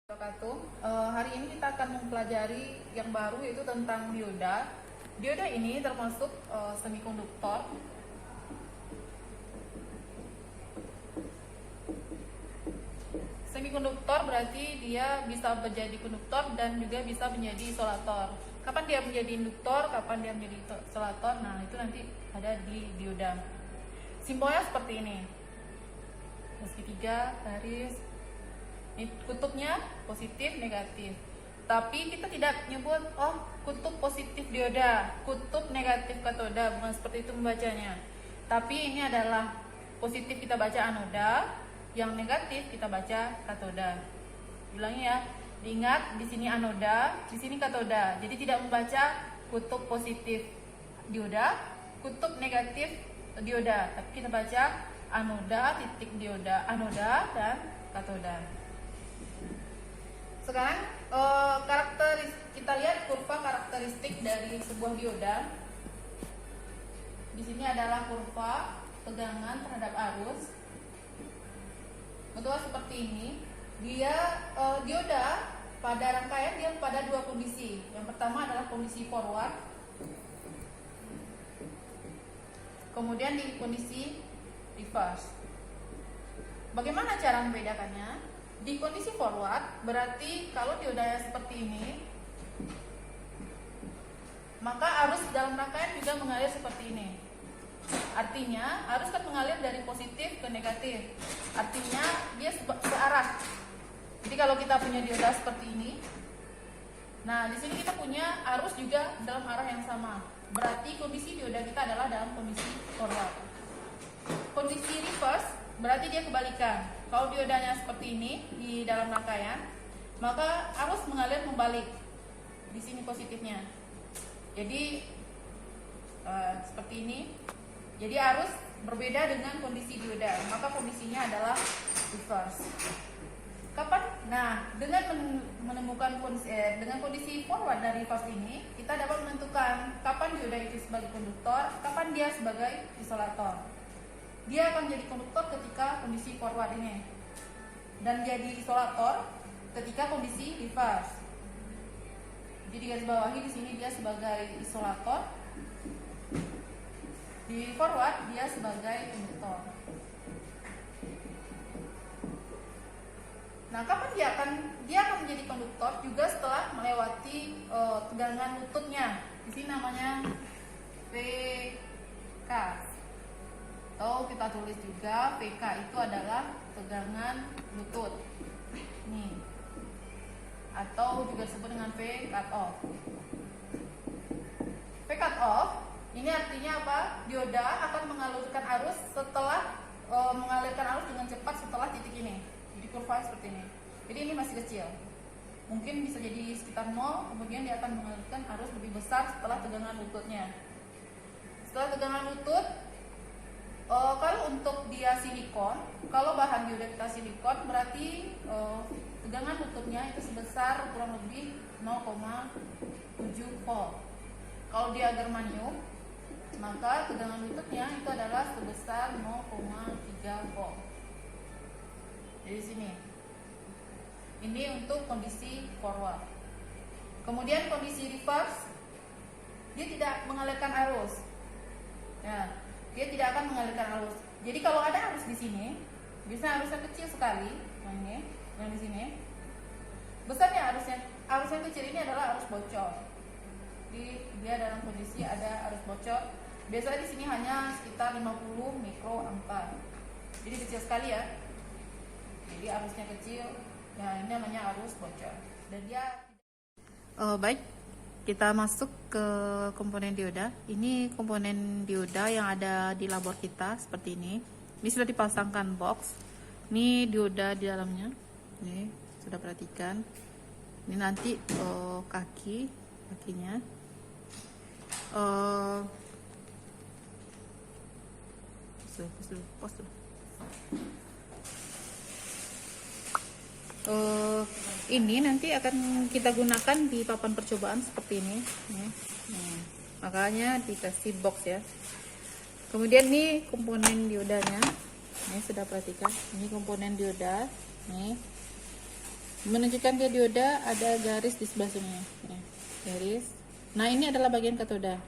Hari ini kita akan mempelajari yang baru, yaitu tentang dioda. Dioda ini termasuk semikonduktor. Semikonduktor berarti dia bisa menjadi konduktor dan juga bisa menjadi isolator. Kapan dia menjadi induktor, kapan dia menjadi isolator, nah itu nanti ada di dioda. Simbolnya seperti ini, segitiga, garis. Ini kutubnya positif, negatif. Tapi kita tidak menyebut kutub positif dioda, kutub negatif katoda, bukan seperti itu membacanya. Tapi ini adalah positif kita baca anoda, yang negatif kita baca katoda. Ulangi ya, diingat di sini anoda, di sini katoda. Jadi tidak membaca kutub positif dioda, kutub negatif dioda, tapi kita baca anoda titik dioda, anoda dan katoda. Sekarang kita lihat kurva karakteristik dari sebuah dioda. Di sini adalah kurva tegangan terhadap arus. Betul seperti ini. Dia dioda pada rangkaian dia pada dua kondisi. Yang pertama adalah kondisi forward. Kemudian di kondisi reverse. Bagaimana cara membedakannya? Di kondisi forward berarti kalau diodanya seperti ini, maka arus dalam rangkaian juga mengalir seperti ini. Artinya arus kan mengalir dari positif ke negatif. Artinya dia searah. Jadi kalau kita punya dioda seperti ini, nah di sini kita punya arus juga dalam arah yang sama. Berarti kondisi dioda kita adalah dalam kondisi forward. Kondisi reverse berarti dia kebalikan. Kalau diodanya seperti ini di dalam rangkaian, maka arus mengalir membalik. Di sini positifnya. Jadi seperti ini. Jadi arus berbeda dengan kondisi dioda, maka kondisinya adalah reverse. Kapan? Nah, dengan menemukan kondisi forward dan reverse ini, kita dapat menentukan kapan dioda itu sebagai konduktor, kapan dia sebagai isolator. Dia akan jadi konduktor ketika kondisi forward ini, dan jadi isolator ketika kondisi reverse. Jadi garis bawahi di sini dia sebagai isolator, di forward dia sebagai konduktor. Nah, kapan dia akan menjadi konduktor juga setelah melewati tegangan lututnya. Di sini namanya PK. Atau kita tulis juga PK itu adalah tegangan lutut. Nih. Atau juga disebut dengan P cut off. P cut off ini artinya apa? Dioda akan mengalirkan arus mengalirkan arus dengan cepat setelah titik ini. Jadi kurva seperti ini. Jadi ini masih kecil. Mungkin bisa jadi sekitar 0, kemudian dia akan mengalirkan arus lebih besar setelah tegangan lututnya. Setelah tegangan lutut, kalau untuk dia silikon, kalau bahan dioda kita silikon, berarti tegangan lututnya itu sebesar kurang lebih 0,7 volt. Kalau dia germanium, maka tegangan lututnya itu adalah sebesar 0,3 volt. Jadi sini. Ini untuk kondisi forward. Kemudian kondisi reverse, dia tidak mengalirkan arus. Ya, dia tidak akan mengalirkan arus. Jadi kalau ada arus di sini, biasanya arusnya kecil sekali, yang di sini. Besarnya arus yang kecil ini adalah arus bocor. Jadi dia dalam kondisi ada arus bocor. Biasanya di sini hanya sekitar 50 mikroampere. Jadi kecil sekali ya. Jadi arusnya kecil. Nah, ini namanya arus bocor. Dan dia baik. Kita masuk ke komponen dioda. Ini komponen dioda yang ada di labor kita seperti ini. Ini sudah dipasangkan box. Ini dioda di dalamnya. Ini sudah perhatikan. Ini nanti kakinya. Pos dulu. Ini nanti akan kita gunakan di papan percobaan seperti ini. Makanya dikasih box ya. Kemudian ini komponen diodanya. Ini sudah perhatikan. Ini komponen dioda. Nih. Menunjukkan dia dioda ada garis di sebelah sini. Ya, garis. Nah, ini adalah bagian katoda.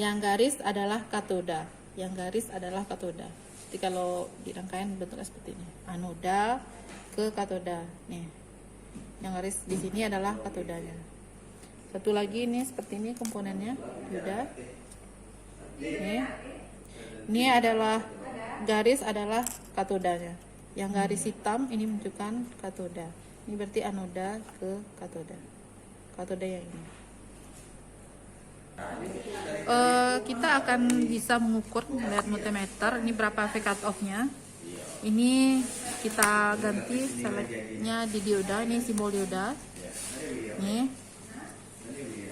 Yang garis adalah katoda. Yang garis adalah katoda. Jadi kalau di rangkaian bentuknya seperti ini. Anoda ke katoda. Nih. Yang garis di sini adalah katodanya. Satu lagi ini seperti ini komponennya, dioda. Ini adalah garis adalah katodanya. Yang garis hitam ini menunjukkan katoda. Ini berarti anoda ke katoda. Katoda yang ini. Kita akan bisa mengukur melihat multimeter ini berapa V cut off-nya. Ini kita ganti selectnya di dioda, ini simbol dioda.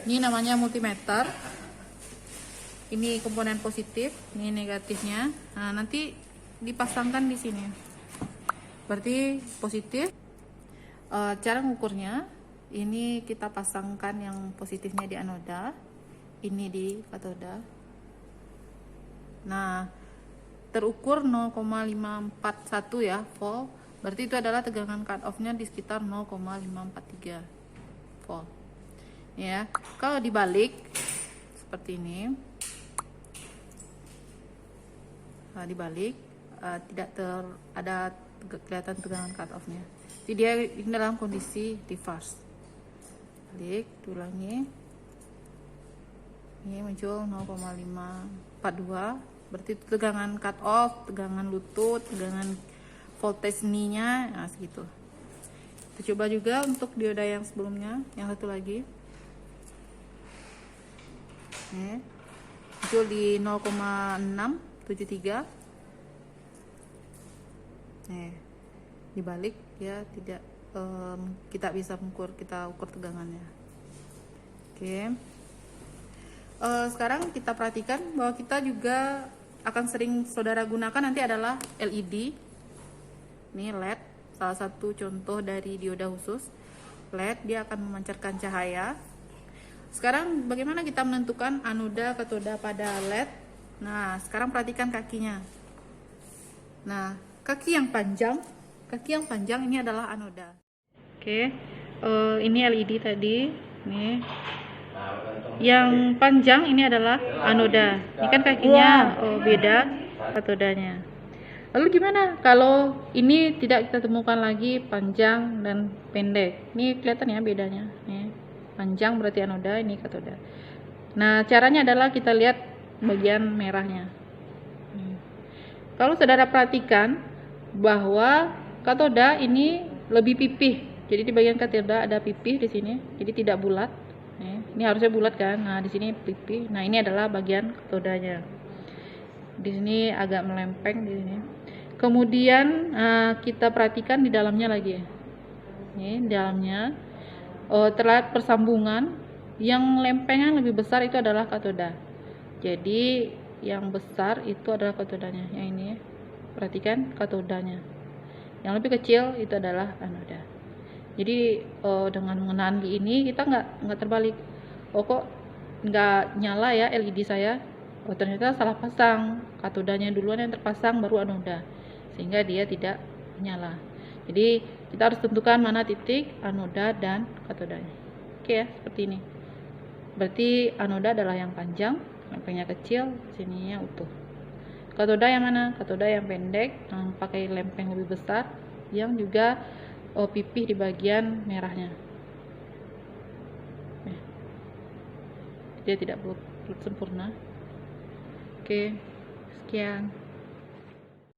Ini namanya multimeter. Ini komponen positif, ini negatifnya. Nah, nanti dipasangkan di sini. Berarti positif. Cara mengukurnya, ini kita pasangkan yang positifnya di anoda, ini di katoda. Nah, terukur 0,541 ya volt. Berarti itu adalah tegangan cut off-nya di sekitar 0,543 volt. Ya, kalau dibalik seperti ini. Nah, dibalik tidak ada kelihatan tegangan cut off-nya. Jadi dia ini dalam kondisi reverse. Balik, ulangi. Ini muncul 0,542. Berarti tegangan cut off, tegangan lutut, tegangan voltage knee-nya, nah segitu. Kita coba juga untuk dioda yang sebelumnya, yang satu lagi. Muncul di 0,673. Dibalik ya tidak kita bisa kita ukur tegangannya. Oke. Sekarang kita perhatikan bahwa kita juga akan sering saudara gunakan nanti adalah LED. Ini LED, salah satu contoh dari dioda khusus. LED dia akan memancarkan cahaya. Sekarang bagaimana kita menentukan anoda katoda pada LED? Nah, sekarang perhatikan kakinya. Nah, kaki yang panjang ini adalah anoda. Oke, ini LED tadi. Nih, yang panjang ini adalah anoda. Ini kan kakinya beda katodanya. Lalu gimana kalau ini tidak kita temukan lagi panjang dan pendek? Ini kelihatan ya bedanya. Nih, panjang berarti anoda, ini katoda. Nah, caranya adalah kita lihat bagian merahnya. Kalau saudara perhatikan bahwa katoda ini lebih pipih. Jadi di bagian katoda ada pipih di sini. Jadi tidak bulat. Ini harusnya bulat kan. Nah, di sini pipih. Nah, ini adalah bagian katodanya. Di sini agak melempeng di sini. Kemudian kita perhatikan di dalamnya lagi. Ini di dalamnya terlihat persambungan. Yang lempengan lebih besar itu adalah katoda. Jadi yang besar itu adalah katodanya. Yang ini perhatikan katodanya. Yang lebih kecil itu adalah anoda. Jadi dengan mengenaan ini kita nggak terbalik. Kok nggak nyala ya LED saya? Ternyata salah pasang. Katodanya duluan yang terpasang baru anoda, sehingga dia tidak nyala. Jadi kita harus tentukan mana titik anoda dan katodanya. Oke ya, seperti ini. Berarti anoda adalah yang panjang, lempengnya kecil, sininya utuh. Katoda yang mana? Katoda yang pendek, yang pakai lempeng lebih besar, yang juga pipih di bagian merahnya. Dia tidak bulat sempurna. Oke, sekian.